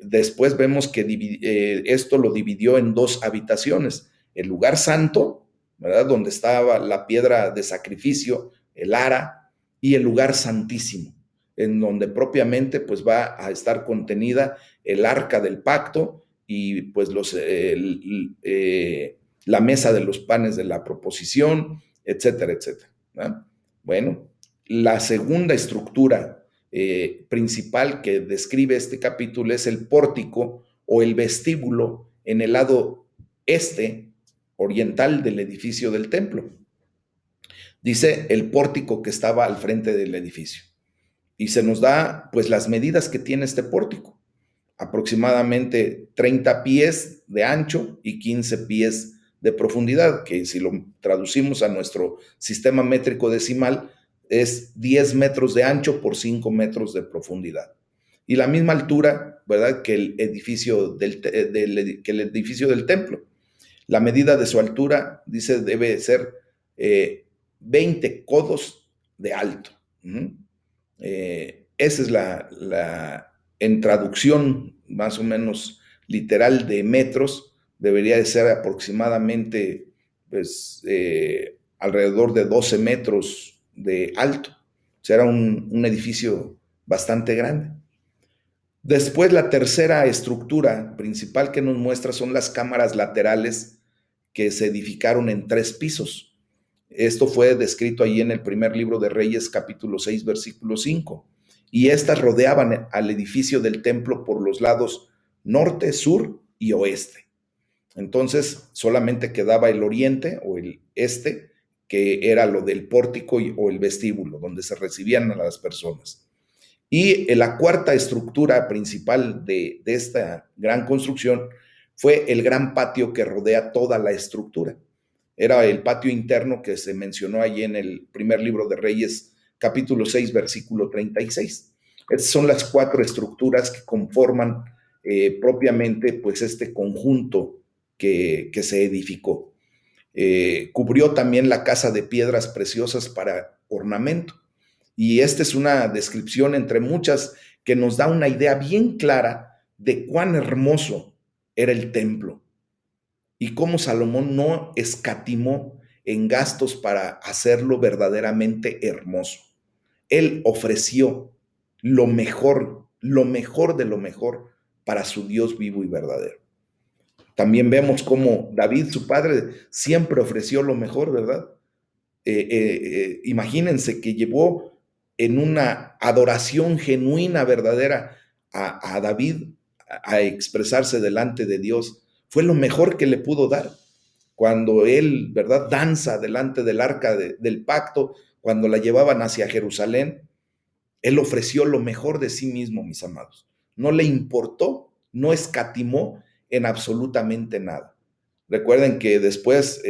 Después vemos que esto lo dividió en 2 habitaciones. El lugar santo, ¿verdad? Donde estaba la piedra de sacrificio, el ara, y el lugar santísimo, en donde propiamente pues va a estar contenida el arca del pacto y pues la mesa de los panes de la proposición, etcétera, etcétera, ¿verdad? Bueno, la segunda estructura principal que describe este capítulo es el pórtico o el vestíbulo en el lado este oriental del edificio del templo. Dice el pórtico que estaba al frente del edificio. Y se nos da pues las medidas que tiene este pórtico. Aproximadamente 30 pies de ancho y 15 pies de profundidad, que si lo traducimos a nuestro sistema métrico decimal, es 10 metros de ancho por 5 metros de profundidad. Y la misma altura, ¿verdad?, que el edificio del templo. La medida de su altura, dice, debe ser 20 codos de alto. Esa es en traducción más o menos literal de metros, debería de ser aproximadamente pues, alrededor de 12 metros de alto. O sea, era un edificio bastante grande. Después, la tercera estructura principal que nos muestra son las cámaras laterales que se edificaron en 3 pisos. Esto fue descrito ahí en el primer libro de Reyes, capítulo 6, versículo 5. Y estas rodeaban al edificio del templo por los lados norte, sur y oeste. Entonces, solamente quedaba el oriente o el este, que era lo del pórtico o el vestíbulo, donde se recibían a las personas. Y la cuarta estructura principal de esta gran construcción fue el gran patio que rodea toda la estructura. Era el patio interno que se mencionó allí en el primer libro de Reyes, capítulo 6, versículo 36. Estas son las 4 estructuras que conforman propiamente pues, este conjunto que se edificó. Cubrió también la casa de piedras preciosas para ornamento. Y esta es una descripción entre muchas que nos da una idea bien clara de cuán hermoso era el templo y cómo Salomón no escatimó en gastos para hacerlo verdaderamente hermoso. Él ofreció lo mejor de lo mejor para su Dios vivo y verdadero. También vemos cómo David, su padre, siempre ofreció lo mejor, ¿verdad? Imagínense que llevó en una adoración genuina, verdadera, a David a expresarse delante de Dios. Fue lo mejor que le pudo dar. Cuando él, ¿verdad?, danza delante del arca del pacto, cuando la llevaban hacia Jerusalén, él ofreció lo mejor de sí mismo, mis amados. No le importó, no escatimó en absolutamente nada. Recuerden que después,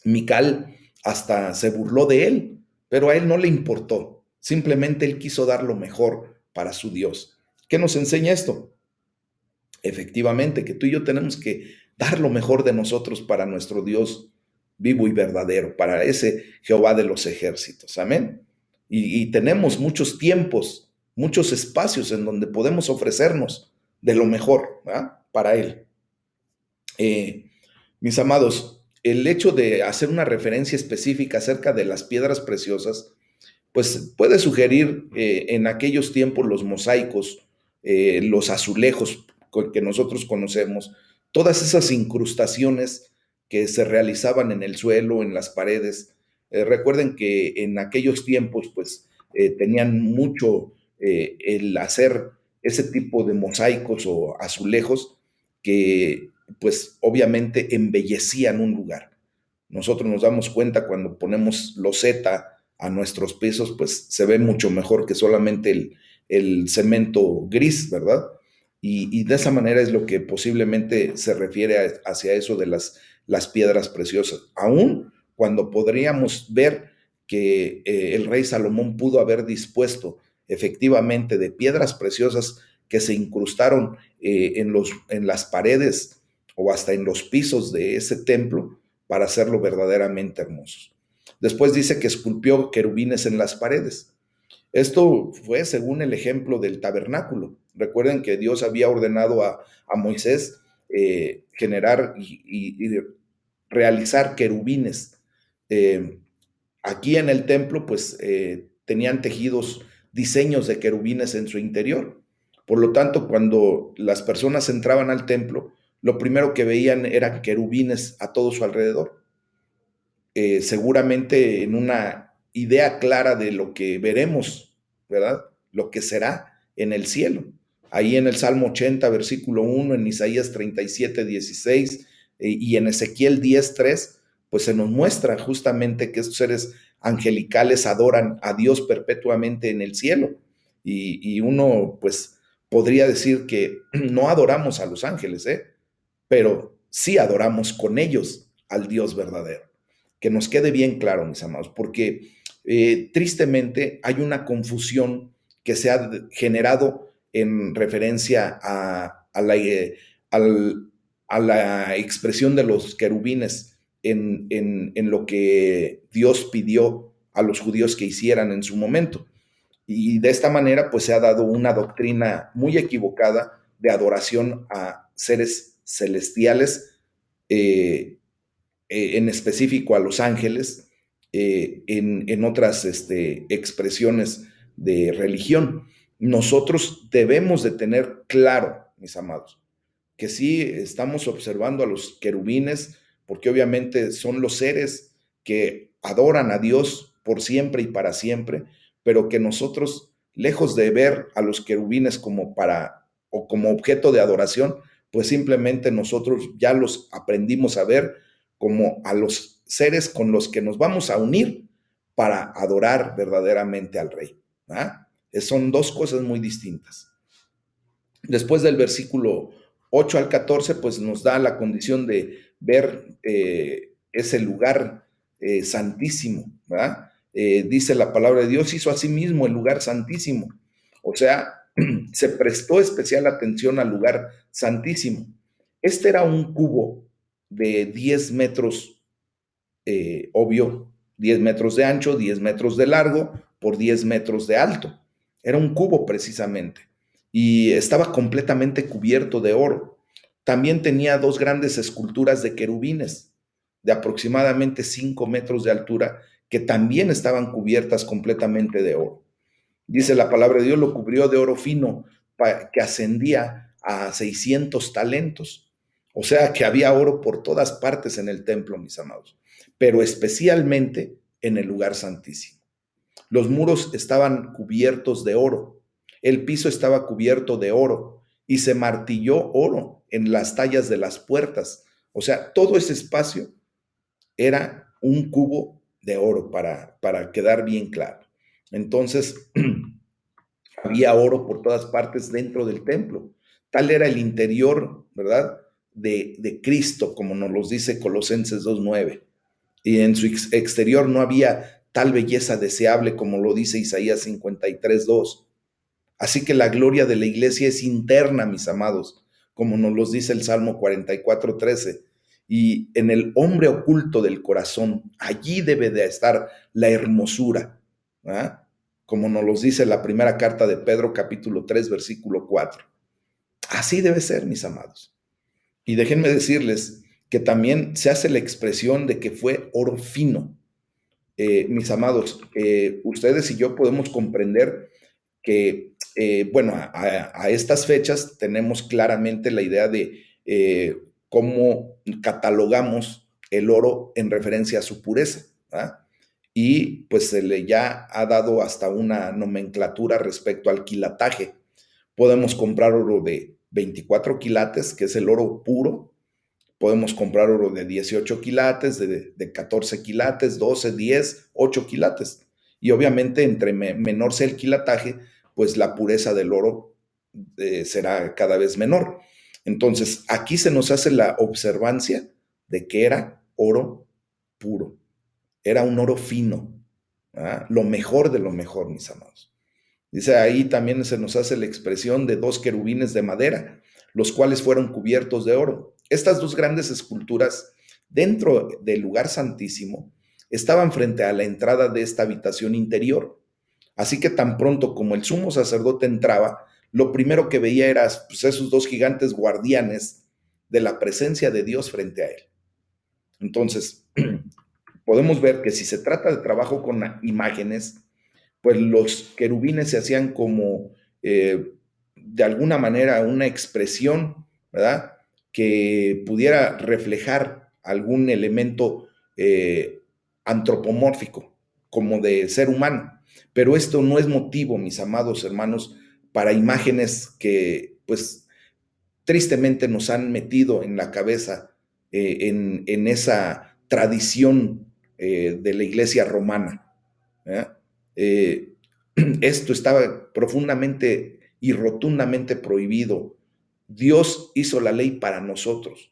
Mical hasta se burló de él, pero a él no le importó. Simplemente él quiso dar lo mejor para su Dios. ¿Qué nos enseña esto? Efectivamente, que tú y yo tenemos que dar lo mejor de nosotros para nuestro Dios vivo y verdadero, para ese Jehová de los ejércitos. Amén. Y tenemos muchos tiempos, muchos espacios en donde podemos ofrecernos de lo mejor, ¿verdad?, para Él. Mis amados, el hecho de hacer una referencia específica acerca de las piedras preciosas, pues puede sugerir en aquellos tiempos los mosaicos, los azulejos que nosotros conocemos, todas esas incrustaciones que se realizaban en el suelo, en las paredes. Recuerden que en aquellos tiempos, pues, tenían mucho el hacer ese tipo de mosaicos o azulejos que, pues, obviamente embellecían un lugar. Nosotros nos damos cuenta cuando ponemos loseta a nuestros pisos, pues se ve mucho mejor que solamente el cemento gris, ¿verdad? Y de esa manera es lo que posiblemente se refiere hacia eso de las piedras preciosas. Aún cuando podríamos ver que el rey Salomón pudo haber dispuesto efectivamente de piedras preciosas que se incrustaron en las paredes o hasta en los pisos de ese templo para hacerlo verdaderamente hermoso. Después dice que esculpió querubines en las paredes. Esto fue según el ejemplo del tabernáculo. Recuerden que Dios había ordenado a Moisés generar y realizar querubines. Aquí en el templo, pues tenían tejidos diseños de querubines en su interior. Por lo tanto, cuando las personas entraban al templo, lo primero que veían eran querubines a todo su alrededor. Seguramente en una idea clara de lo que veremos, ¿verdad? Lo que será en el cielo. Ahí en el Salmo 80, versículo 1, en Isaías 37, 16 y en Ezequiel 10, 3, pues se nos muestra justamente que estos seres angelicales adoran a Dios perpetuamente en el cielo. Y uno, pues, podría decir que no adoramos a los ángeles, pero sí adoramos con ellos al Dios verdadero. Que nos quede bien claro, mis amados, porque tristemente hay una confusión que se ha generado en referencia a la expresión de los querubines en lo que Dios pidió a los judíos que hicieran en su momento. Y de esta manera, pues se ha dado una doctrina muy equivocada de adoración a seres celestiales, en específico a los ángeles, en otras expresiones de religión. Nosotros debemos de tener claro, mis amados, que sí estamos observando a los querubines, porque obviamente son los seres que adoran a Dios por siempre y para siempre, pero que nosotros, lejos de ver a los querubines como para o como objeto de adoración, pues simplemente nosotros ya los aprendimos a ver como a los seres con los que nos vamos a unir para adorar verdaderamente al Rey. ¿Ah? Son dos cosas muy distintas. Después del versículo 8 al 14, pues nos da la condición de ver ese lugar santísimo, ¿verdad? Dice la palabra de Dios, hizo a sí mismo el lugar santísimo. O sea, se prestó especial atención al lugar santísimo. Este era un cubo de 10 metros, obvio, 10 metros de ancho, 10 metros de largo, por 10 metros de alto. Era un cubo precisamente. Y estaba completamente cubierto de oro. También tenía dos grandes esculturas de querubines de aproximadamente 5 metros de altura que también estaban cubiertas completamente de oro. Dice la palabra de Dios, lo cubrió de oro fino que ascendía a 600 talentos. O sea que había oro por todas partes en el templo, mis amados, pero especialmente en el lugar santísimo. Los muros estaban cubiertos de oro. El piso estaba cubierto de oro y se martilló oro en las tallas de las puertas. O sea, todo ese espacio era un cubo de oro para quedar bien claro. Entonces, había oro por todas partes dentro del templo. Tal era el interior, ¿verdad? De Cristo, como nos lo dice Colosenses 2:9. Y en su exterior no había tal belleza deseable como lo dice Isaías 53:2. Así que la gloria de la iglesia es interna, mis amados, como nos lo dice el Salmo 44:13. Y en el hombre oculto del corazón, allí debe de estar la hermosura, ¿verdad? Como nos lo dice la primera carta de Pedro, capítulo 3, versículo 4. Así debe ser, mis amados. Y déjenme decirles que también se hace la expresión de que fue oro fino. Mis amados, ustedes y yo podemos comprender que, bueno, a estas fechas tenemos claramente la idea de cómo catalogamos el oro en referencia a su pureza, ¿verdad? Y pues se le ya ha dado hasta una nomenclatura respecto al quilataje. Podemos comprar oro de 24 quilates, que es el oro puro. Podemos comprar oro de 18 quilates, de 14 quilates, 12, 10, 8 quilates. Y obviamente entre menor sea el quilataje, pues la pureza del oro será cada vez menor. Entonces, aquí se nos hace la observancia de que era oro puro, era un oro fino, ¿verdad? Lo mejor de lo mejor, mis amados. Dice ahí también se nos hace la expresión de 2 querubines de madera, los cuales fueron cubiertos de oro. Estas 2 grandes esculturas dentro del lugar santísimo estaban frente a la entrada de esta habitación interior. Así que tan pronto como el sumo sacerdote entraba, lo primero que veía era pues, esos 2 gigantes guardianes de la presencia de Dios frente a él. Entonces, podemos ver que si se trata de trabajo con imágenes, pues los querubines se hacían como, de alguna manera, una expresión, ¿verdad? Que pudiera reflejar algún elemento antropomórfico, como de ser humano. Pero esto no es motivo, mis amados hermanos, para imágenes que, pues, tristemente nos han metido en la cabeza en esa tradición de la iglesia romana. ¿Eh? Eh, Esto estaba profundamente y rotundamente prohibido. Dios hizo la ley para nosotros,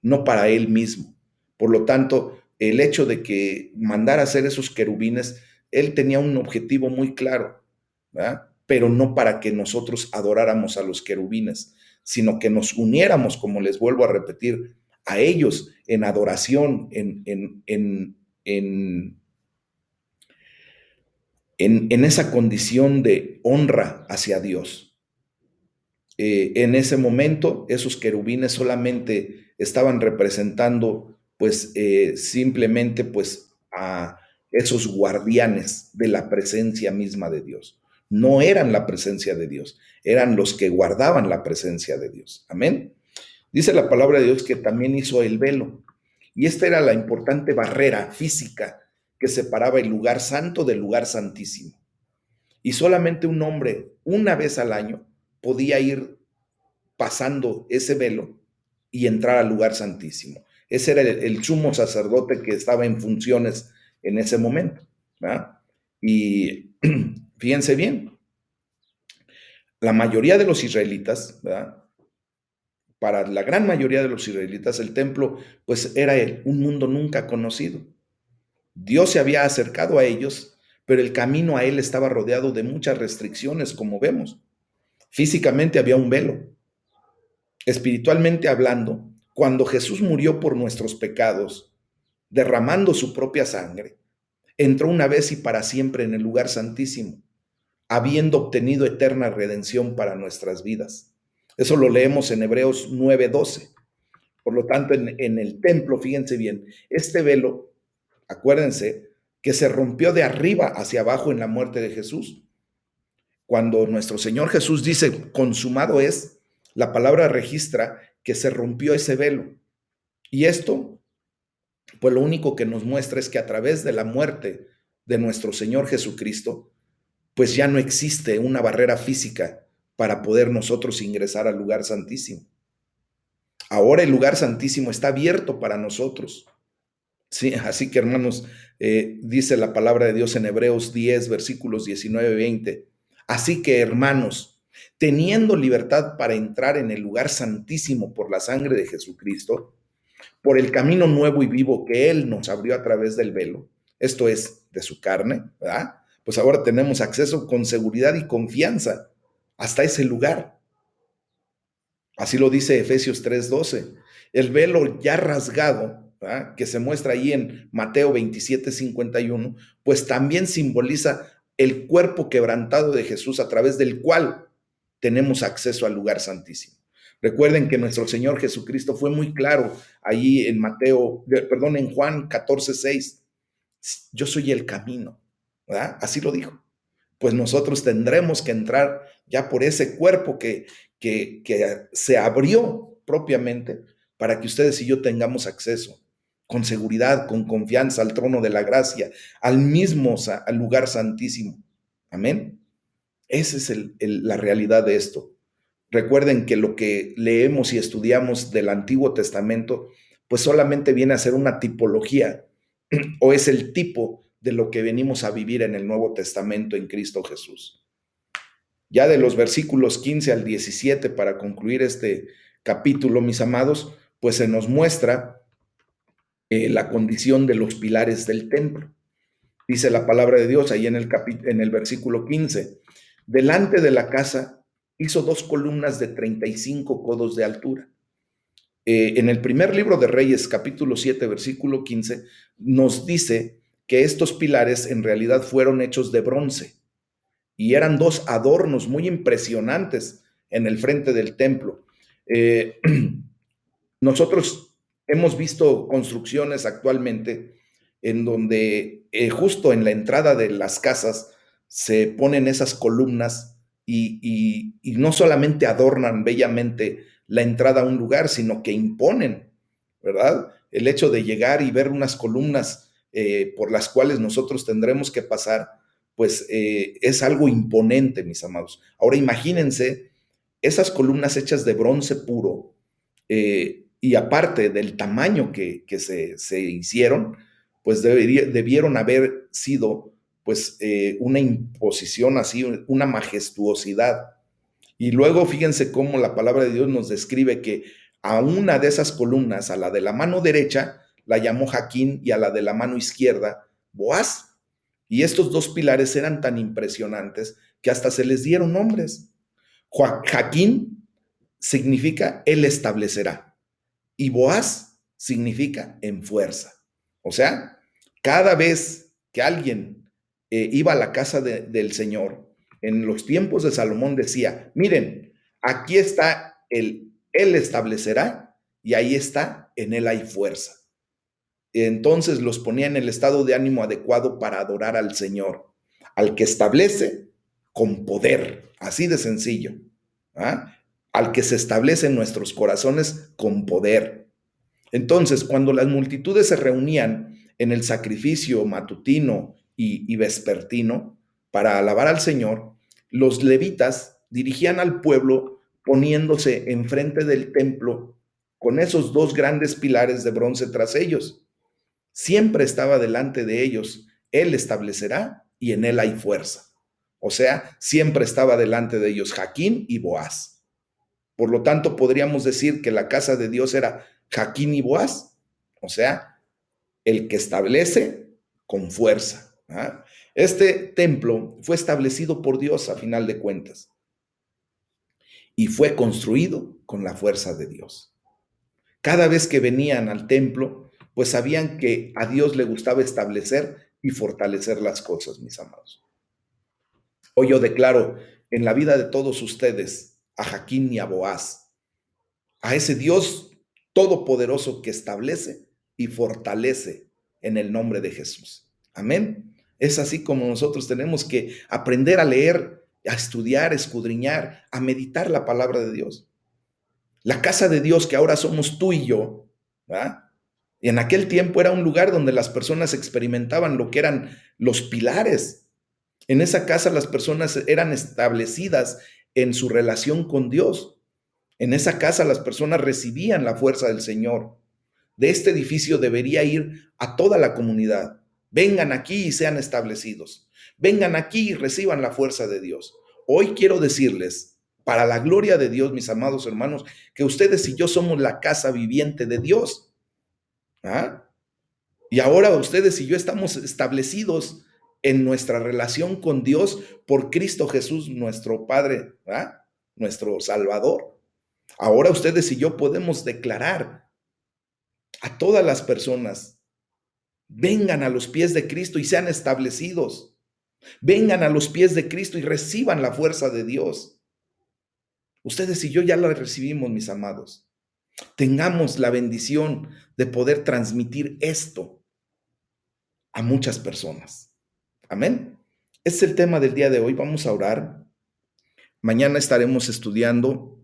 no para Él mismo. Por lo tanto, el hecho de que mandara hacer esos querubines, Él tenía un objetivo muy claro, ¿verdad? Pero no para que nosotros adoráramos a los querubines, sino que nos uniéramos, como les vuelvo a repetir, a ellos en adoración, en esa condición de honra hacia Dios. En ese momento, esos querubines solamente estaban representando, pues, simplemente, pues, a esos guardianes de la presencia misma de Dios. No eran la presencia de Dios, eran los que guardaban la presencia de Dios. Amén. Dice la palabra de Dios que también hizo el velo. Y esta era la importante barrera física que separaba el lugar santo del lugar santísimo. Y solamente un hombre, una vez al año, podía ir pasando ese velo y entrar al lugar santísimo. Ese era el sumo sacerdote que estaba en funciones en ese momento, ¿verdad? Y fíjense bien, la mayoría de los israelitas, ¿verdad? Para la gran mayoría de los israelitas, el templo pues era un mundo nunca conocido. Dios se había acercado a ellos, pero el camino a él estaba rodeado de muchas restricciones, como vemos. Físicamente había un velo. Espiritualmente hablando, cuando Jesús murió por nuestros pecados, derramando su propia sangre, entró una vez y para siempre en el lugar santísimo, habiendo obtenido eterna redención para nuestras vidas. Eso lo leemos en Hebreos 9:12. Por lo tanto, en el templo, fíjense bien, este velo, acuérdense, que se rompió de arriba hacia abajo en la muerte de Jesús. Cuando nuestro Señor Jesús dice, consumado es, la palabra registra que se rompió ese velo. Y esto, pues lo único que nos muestra es que a través de la muerte de nuestro Señor Jesucristo, pues ya no existe una barrera física para poder nosotros ingresar al lugar santísimo. Ahora el lugar santísimo está abierto para nosotros. Sí, así que hermanos, dice la palabra de Dios en Hebreos 10, versículos 19-20. Así que hermanos, teniendo libertad para entrar en el lugar santísimo por la sangre de Jesucristo, por el camino nuevo y vivo que Él nos abrió a través del velo, esto es, de su carne, ¿verdad? Pues ahora tenemos acceso con seguridad y confianza hasta ese lugar. Así lo dice Efesios 3:12. El velo ya rasgado, ¿verdad?, que se muestra ahí en Mateo 27:51, pues también simboliza el cuerpo quebrantado de Jesús a través del cual tenemos acceso al lugar santísimo. Recuerden que nuestro Señor Jesucristo fue muy claro ahí en en Juan 14:6. Yo soy el camino, ¿verdad? Así lo dijo. Pues nosotros tendremos que entrar ya por ese cuerpo que se abrió propiamente para que ustedes y yo tengamos acceso con seguridad, con confianza al trono de la gracia, al lugar santísimo. Amén. Esa es la realidad de esto. Recuerden que lo que leemos y estudiamos del Antiguo Testamento, pues solamente viene a ser una tipología o es el tipo de lo que venimos a vivir en el Nuevo Testamento en Cristo Jesús. Ya de los versículos 15 al 17, para concluir este capítulo, mis amados, pues se nos muestra la condición de los pilares del templo. Dice la palabra de Dios ahí en el versículo 15, delante de la casa hizo 2 columnas de 35 codos de altura. En el primer libro de Reyes, capítulo 7, versículo 15, nos dice que estos pilares en realidad fueron hechos de bronce y eran 2 adornos muy impresionantes en el frente del templo. Eh, nosotros hemos visto construcciones actualmente en donde justo en la entrada de las casas se ponen esas columnas y no solamente adornan bellamente la entrada a un lugar, sino que imponen, ¿verdad? El hecho de llegar y ver unas columnas por las cuales nosotros tendremos que pasar, pues es algo imponente, mis amados. Ahora imagínense esas columnas hechas de bronce puro, y aparte del tamaño que se hicieron, pues debieron haber sido pues una imposición así, una majestuosidad. Y luego fíjense cómo la palabra de Dios nos describe que a una de esas columnas, a la de la mano derecha, la llamó Jaquín y a la de la mano izquierda, Boaz. Y estos 2 pilares eran tan impresionantes que hasta se les dieron nombres. Jaquín significa él establecerá y Boaz significa en fuerza. O sea, cada vez que alguien iba a la casa del Señor, en los tiempos de Salomón decía, miren, aquí está él establecerá y ahí está, en él hay fuerza. Entonces los ponía en el estado de ánimo adecuado para adorar al Señor, al que establece con poder, así de sencillo, ¿ah?, al que se establece en nuestros corazones con poder. Entonces, cuando las multitudes se reunían en el sacrificio matutino y vespertino para alabar al Señor, los levitas dirigían al pueblo poniéndose enfrente del templo con esos 2 grandes pilares de bronce tras ellos. Siempre estaba delante de ellos, él establecerá y en él hay fuerza. O sea, siempre estaba delante de ellos Jaquín y Boaz. Por lo tanto, podríamos decir que la casa de Dios era Jaquín y Boaz, o sea, el que establece con fuerza. ¿Ah? Este templo fue establecido por Dios a final de cuentas y fue construido con la fuerza de Dios. Cada vez que venían al templo, pues sabían que a Dios le gustaba establecer y fortalecer las cosas, mis amados. Hoy yo declaro en la vida de todos ustedes a Jaquín y a Boaz, a ese Dios todopoderoso que establece y fortalece en el nombre de Jesús. Amén. Es así como nosotros tenemos que aprender a leer, a estudiar, a escudriñar, a meditar la palabra de Dios. La casa de Dios que ahora somos tú y yo, ¿verdad? Y en aquel tiempo era un lugar donde las personas experimentaban lo que eran los pilares. En esa casa las personas eran establecidas en su relación con Dios. En esa casa las personas recibían la fuerza del Señor. De este edificio debería ir a toda la comunidad. Vengan aquí y sean establecidos. Vengan aquí y reciban la fuerza de Dios. Hoy quiero decirles, para la gloria de Dios, mis amados hermanos, que ustedes y yo somos la casa viviente de Dios. ¿Ah? Y ahora ustedes y yo estamos establecidos en nuestra relación con Dios por Cristo Jesús, nuestro Padre, ¿ah? Nuestro Salvador. Ahora ustedes y yo podemos declarar a todas las personas: vengan a los pies de Cristo y sean establecidos. Vengan a los pies de Cristo y reciban la fuerza de Dios. Ustedes y yo ya la recibimos, mis amados. Tengamos la bendición de poder transmitir esto a muchas personas. Amén. Este es el tema del día de hoy. Vamos a orar. Mañana estaremos estudiando